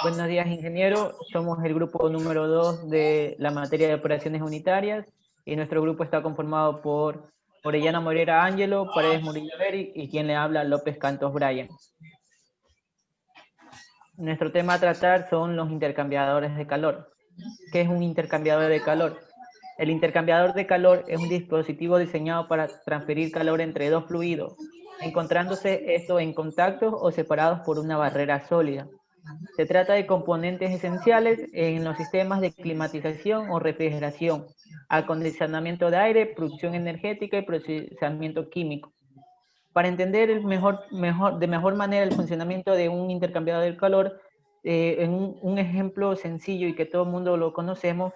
Buenos días, ingeniero. Somos el grupo número 2 de la materia de operaciones unitarias y nuestro grupo está conformado por Orellana Morera Ángelo, Paredes Murillo Eric y quien le habla López Cantos Brian. Nuestro tema a tratar son los intercambiadores de calor. ¿Qué es un intercambiador de calor? El intercambiador de calor es un dispositivo diseñado para transferir calor entre dos fluidos, encontrándose estos en contacto o separados por una barrera sólida. Se trata de componentes esenciales en los sistemas de climatización o refrigeración, acondicionamiento de aire, producción energética y procesamiento químico. Para entender de mejor manera el funcionamiento de un intercambiador de calor, en un ejemplo sencillo y que todo el mundo lo conocemos,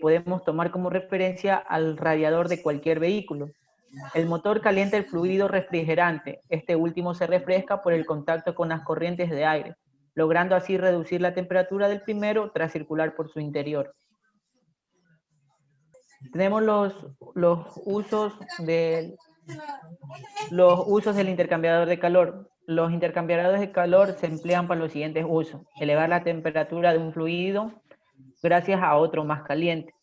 podemos tomar como referencia al radiador de cualquier vehículo. El motor calienta el fluido refrigerante. Este último se refresca por el contacto con las corrientes de aire, logrando así reducir la temperatura del primero tras circular por su interior. Tenemos los usos del intercambiador de calor. Los intercambiadores de calor se emplean para los siguientes usos: elevar la temperatura de un fluido gracias a otro más caliente,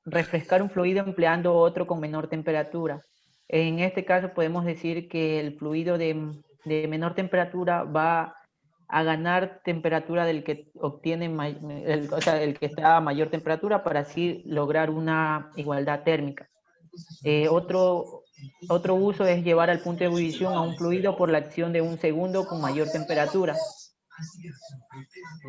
refrescar un fluido empleando otro con menor temperatura. En este caso podemos decir que el fluido de menor temperatura va a ganar temperatura del que obtiene, o sea, el que está a mayor temperatura, para así lograr una igualdad térmica. Otro uso es llevar al punto de ebullición a un fluido por la acción de un segundo con mayor temperatura.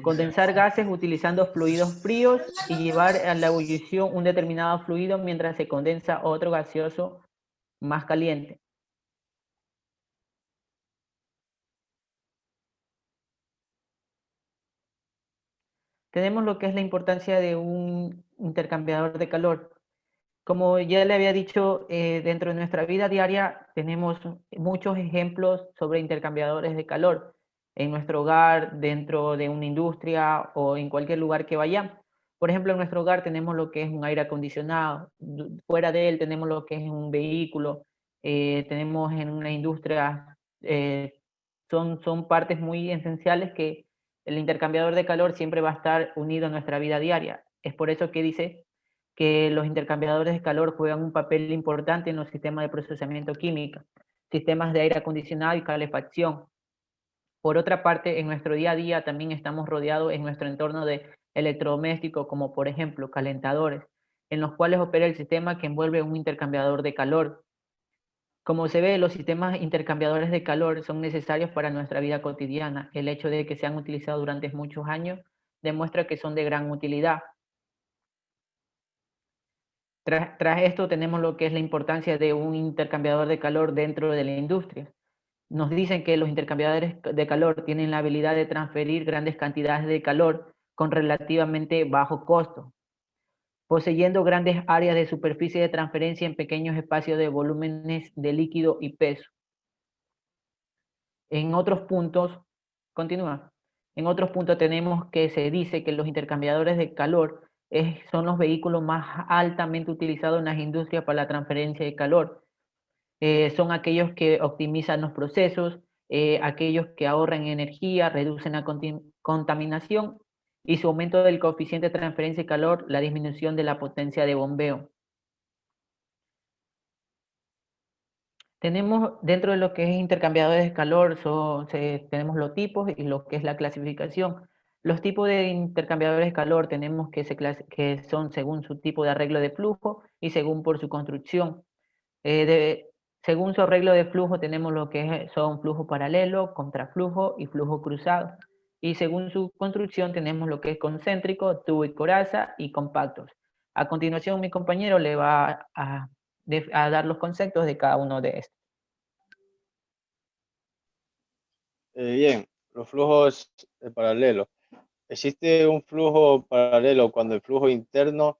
Condensar gases utilizando fluidos fríos y llevar a la ebullición un determinado fluido mientras se condensa otro gaseoso más caliente. Tenemos lo que es la importancia de un intercambiador de calor. Como ya le había dicho, dentro de nuestra vida diaria tenemos muchos ejemplos sobre intercambiadores de calor en nuestro hogar, dentro de una industria o en cualquier lugar que vayamos. Por ejemplo, en nuestro hogar tenemos lo que es un aire acondicionado, fuera de él tenemos lo que es un vehículo, tenemos en una industria, son partes muy esenciales que el intercambiador de calor siempre va a estar unido a nuestra vida diaria. Es por eso que dice que los intercambiadores de calor juegan un papel importante en los sistemas de procesamiento químico, sistemas de aire acondicionado y calefacción. Por otra parte, en nuestro día a día también estamos rodeados en nuestro entorno de electrodomésticos, como por ejemplo calentadores, en los cuales opera el sistema que envuelve un intercambiador de calor. Como se ve, los sistemas intercambiadores de calor son necesarios para nuestra vida cotidiana. El hecho de que se han utilizado durante muchos años demuestra que son de gran utilidad. Tras esto tenemos lo que es la importancia de un intercambiador de calor dentro de la industria. Nos dicen que los intercambiadores de calor tienen la habilidad de transferir grandes cantidades de calor con relativamente bajo costo, poseyendo grandes áreas de superficie de transferencia en pequeños espacios de volúmenes de líquido y peso. En otros puntos, continúa. En otros puntos tenemos que se dice que los intercambiadores de calor son los vehículos más altamente utilizados en las industrias para la transferencia de calor. Son aquellos que optimizan los procesos, aquellos que ahorran energía, reducen la contaminación y su aumento del coeficiente de transferencia de calor, la disminución de la potencia de bombeo. Tenemos dentro de lo que es intercambiadores de calor, tenemos los tipos y lo que es la clasificación. Los tipos de intercambiadores de calor tenemos que son según su tipo de arreglo de flujo y según por su construcción. Según su arreglo de flujo tenemos lo que son flujo paralelo, contraflujo y flujo cruzado. Y según su construcción tenemos lo que es concéntrico, tubo y coraza y compactos. A continuación mi compañero le va a dar los conceptos de cada uno de estos. Bien, los flujos paralelos. Existe un flujo paralelo cuando el flujo interno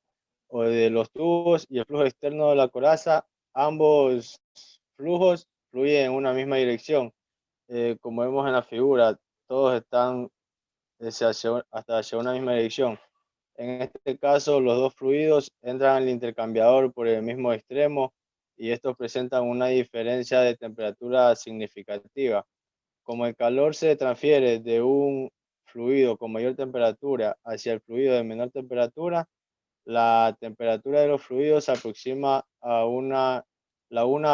o de los tubos y el flujo externo de la coraza, ambos flujos fluyen en una misma dirección. Como vemos en la figura, todos están hasta hacia una misma dirección. En este caso, los dos fluidos entran al intercambiador por el mismo extremo y estos presentan una diferencia de temperatura significativa. Como el calor se transfiere de un fluido con mayor temperatura hacia el fluido de menor temperatura, la temperatura de los fluidos se aproxima la una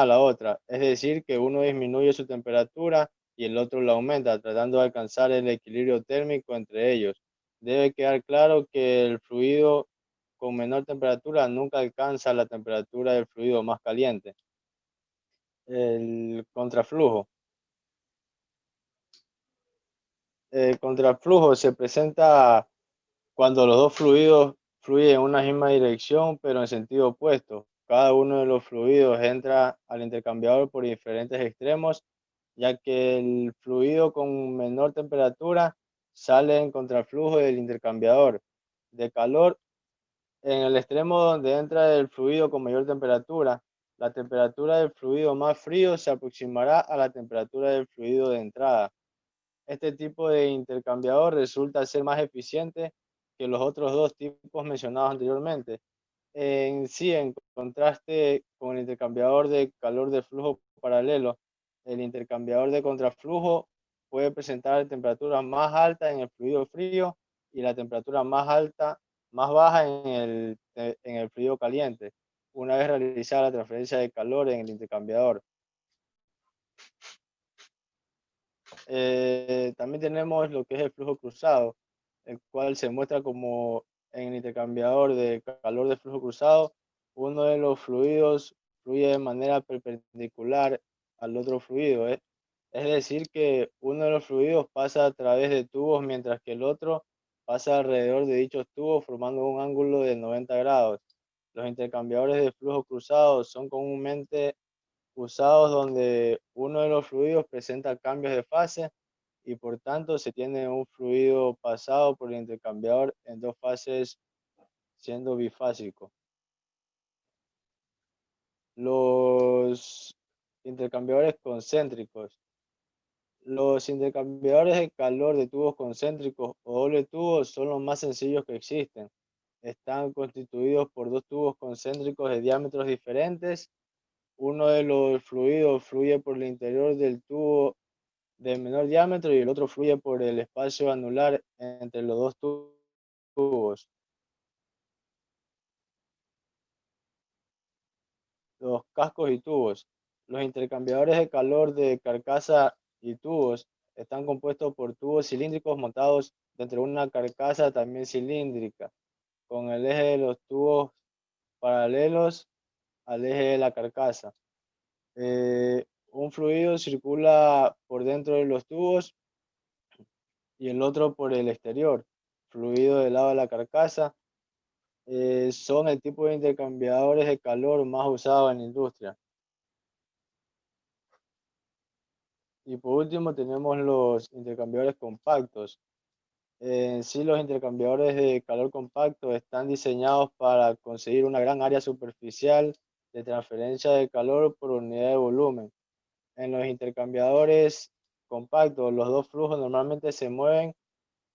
a la otra, es decir, que uno disminuye su temperatura y el otro la aumenta, tratando de alcanzar el equilibrio térmico entre ellos. Debe quedar claro que el fluido con menor temperatura nunca alcanza la temperatura del fluido más caliente. El contraflujo. El contraflujo se presenta cuando los dos fluidos fluyen en una misma dirección, pero en sentido opuesto. Cada uno de los fluidos entra al intercambiador por diferentes extremos, ya que el fluido con menor temperatura sale en contraflujo del intercambiador de calor. En el extremo donde entra el fluido con mayor temperatura, la temperatura del fluido más frío se aproximará a la temperatura del fluido de entrada. Este tipo de intercambiador resulta ser más eficiente que los otros dos tipos mencionados anteriormente. En sí, en contraste con el intercambiador de calor de flujo paralelo, el intercambiador de contraflujo puede presentar temperaturas más altas en el fluido frío y la temperatura más baja en el fluido caliente, una vez realizada la transferencia de calor en el intercambiador. También tenemos lo que es el flujo cruzado, el cual se muestra como en el intercambiador de calor de flujo cruzado, uno de los fluidos fluye de manera perpendicular al otro fluido. Es decir, que uno de los fluidos pasa a través de tubos mientras que el otro pasa alrededor de dichos tubos formando un ángulo de 90 grados. Los intercambiadores de flujo cruzado son comúnmente usados donde uno de los fluidos presenta cambios de fase y por tanto se tiene un fluido pasado por el intercambiador en dos fases siendo bifásico. Los intercambiadores concéntricos. Los intercambiadores de calor de tubos concéntricos o doble tubo son los más sencillos que existen. Están constituidos por dos tubos concéntricos de diámetros diferentes. Uno de los fluidos fluye por el interior del tubo de menor diámetro y el otro fluye por el espacio anular entre los dos tubos. Los cascos y tubos. Los intercambiadores de calor de carcasa y tubos están compuestos por tubos cilíndricos montados dentro de una carcasa también cilíndrica, con el eje de los tubos paralelos al eje de la carcasa. Un fluido circula por dentro de los tubos y el otro por el exterior. Fluido del lado de la carcasa. Son el tipo de intercambiadores de calor más usados en la industria. Y por último tenemos los intercambiadores compactos. En sí, los intercambiadores de calor compacto están diseñados para conseguir una gran área superficial de transferencia de calor por unidad de volumen. En los intercambiadores compactos, los dos flujos normalmente se mueven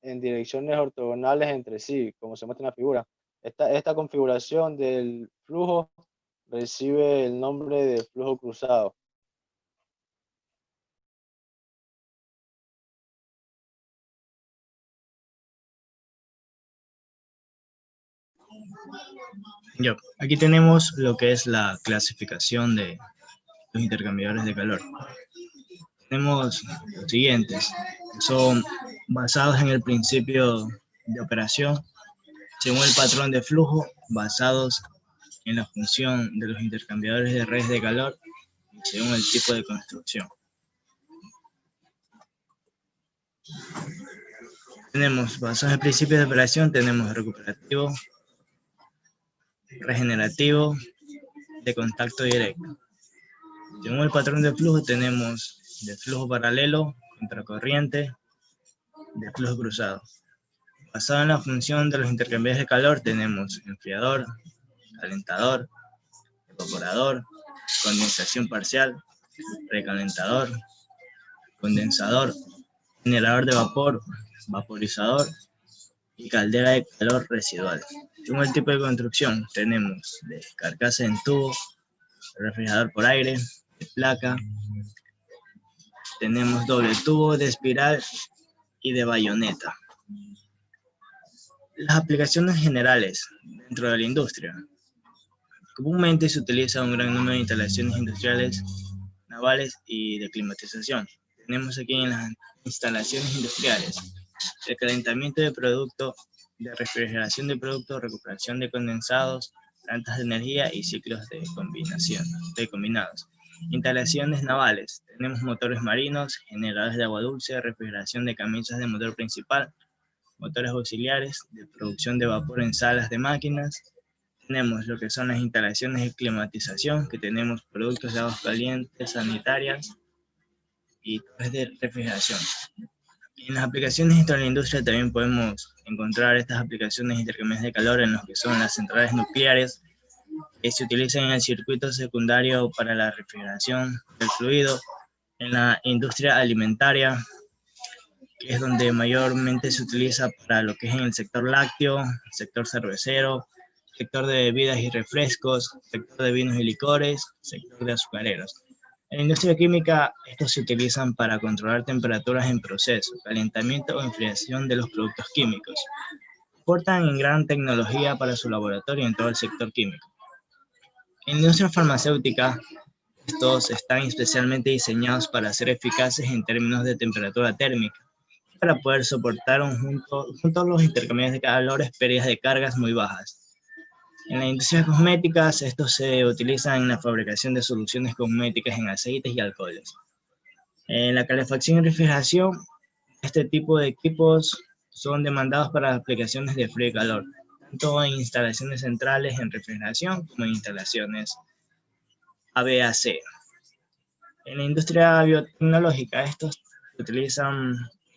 en direcciones ortogonales entre sí, como se muestra en la figura. Esta configuración del flujo recibe el nombre de flujo cruzado. Aquí tenemos lo que es la clasificación de los intercambiadores de calor. Tenemos los siguientes, que son basados en el principio de operación, según el patrón de flujo, basados en la función de los intercambiadores de redes de calor, según el tipo de construcción. Tenemos, basados en el principio de operación, tenemos recuperativo, regenerativo, de contacto directo. Según el patrón de flujo tenemos de flujo paralelo, contracorriente, de flujo cruzado. Basado en la función de los intercambiadores de calor tenemos enfriador, calentador, evaporador, condensación parcial, recalentador, condensador, generador de vapor, vaporizador y caldera de calor residual. Según el tipo de construcción tenemos de carcasa en tubo, refrigerador por aire, de placa, tenemos doble tubo de espiral y de bayoneta. Las aplicaciones generales dentro de la industria. Comúnmente se utiliza un gran número de instalaciones industriales, navales y de climatización. Tenemos aquí en las instalaciones industriales el calentamiento de producto, de refrigeración de productos, recuperación de condensados, plantas de energía y ciclos de combinados. Instalaciones navales. Tenemos motores marinos, generadores de agua dulce, refrigeración de camisas de motor principal, motores auxiliares, de producción de vapor en salas de máquinas. Tenemos lo que son las instalaciones de climatización, que tenemos productos de aguas calientes, sanitarias y torres de refrigeración. En las aplicaciones dentro de la industria también podemos encontrar estas aplicaciones de intercambios de calor en los que son las centrales nucleares, que se utilizan en el circuito secundario para la refrigeración del fluido, en la industria alimentaria, que es donde mayormente se utiliza para lo que es en el sector lácteo, sector cervecero, sector de bebidas y refrescos, sector de vinos y licores, sector de azucareros. En la industria química, estos se utilizan para controlar temperaturas en proceso, calentamiento o enfriación de los productos químicos. Aportan en gran tecnología para su laboratorio en todo el sector químico. En la industria farmacéutica, estos están especialmente diseñados para ser eficaces en términos de temperatura térmica, para poder soportar junto a los intercambios de calores pérdidas de cargas muy bajas. En las industrias cosméticas, estos se utilizan en la fabricación de soluciones cosméticas en aceites y alcoholes. En la calefacción y refrigeración, este tipo de equipos son demandados para aplicaciones de frío y calor, tanto en instalaciones centrales en refrigeración como en instalaciones ABAC. En la industria biotecnológica, estos se utilizan,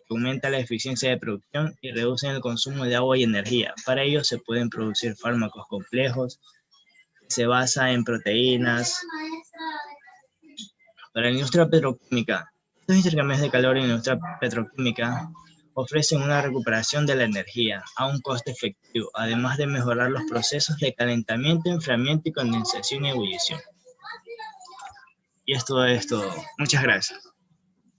aumenta la eficiencia de producción y reducen el consumo de agua y energía. Para ello se pueden producir fármacos complejos, se basa en proteínas. Para la industria petroquímica, estos intercambios de calor en la industria petroquímica ofrecen una recuperación de la energía a un costo efectivo, además de mejorar los procesos de calentamiento, enfriamiento y condensación y ebullición. Y esto es todo. Muchas gracias.